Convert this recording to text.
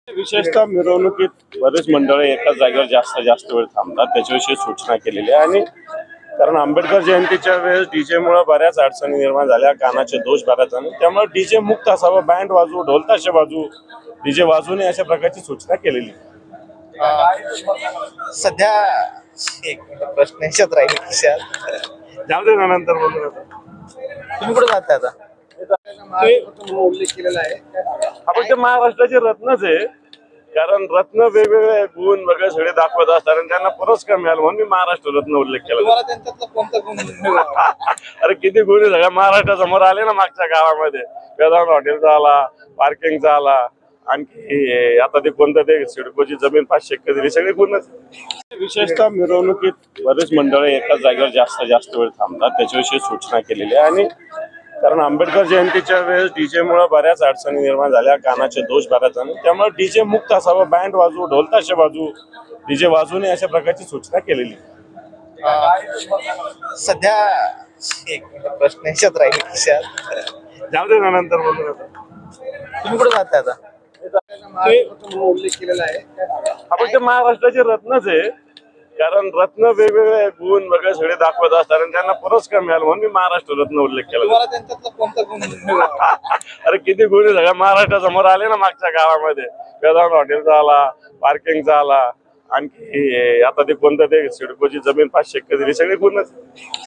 विशेषतः मिरवणुकीत बरेच मंडळे एकाच जागेवर जास्त वेळ थांबतात त्याच्याविषयी सूचना केलेली आहे। आणि कारण आंबेडकर जयंतीच्या वेळेस डीजे मुळे बऱ्याच अडचणी निर्माण झाल्या, कानाचे दोष बऱ्याच झाले, त्यामुळे डीजे मुक्त असावं, बँड वाजवू, ढोलताशे वाजवू, डीजे वाजवू नये अशा प्रकारची सूचना केलेली आहे। सध्या एक प्रश्न याच्यात राहील खिशात जाऊ दे ना, नंतर बोलू आता। तुम्ही कुठे जाताय आता? उल्लेख केलेला आहे आपण ते महाराष्ट्राचे रत्नच आहे, कारण रत्न वेगवेगळे गुण वगैरे सगळे दाखवत असतात आणि त्यांना पुरस्कार मिळाला म्हणून मी महाराष्ट्र रत्न उल्लेख केला। तुम्हाला त्यांच्यातला कोणता गुण अरे किती गुण आहे, सगळ्या महाराष्ट्रासमोर आले ना। मागच्या गावामध्ये वेदांत हॉटेलचा आला, पार्किंगचा आला, आणखी आता ते कोणतं ते सिडकोची जमीन 500 एकर दिली, सगळे गुणच। विशेषतः मिरवणुकीत बरेच मंडळे एकाच जागेवर जास्त वेळ थांबतात त्याच्याविषयी सूचना केलेली आहे। आणि कारण आंबेडकर जयंतीच्या वेळेस डीजे मुळे बऱ्याच अडचणी निर्माण झाल्या, कानाचे दोष बऱ्याच झाले, त्यामुळे डीजे मुक्त असावं, बँड वाजवू, ढोलताशे वाजवू, डीजे वाजवू नये अशा प्रकारची सूचना केलेली आहे। सध्या एक प्रश्न याच्यात राहील खिशात जाऊ दे ना, नंतर बोलू आता। तुम्ही कुठे जाताय आता? उल्लेख केलेला आहे आपण ते महाराष्ट्राचे रत्नच आहे, कारण रत्न वेगवेगळे गुण वगैरे सगळे दाखवत असतात आणि त्यांना पुरस्कार मिळाला म्हणून मी महाराष्ट्र रत्न उल्लेख केला। तुम्हाला त्यांच्यातला कोणता गुण अरे किती गुण आहे, सगळ्या महाराष्ट्रासमोर आले ना। मागच्या गावामध्ये वेदांत हॉटेलचा आला, पार्किंगचा आला, आणखी आता ते कोणतं ते सिडकोची जमीन 500 एकर दिली, सगळे गुणच।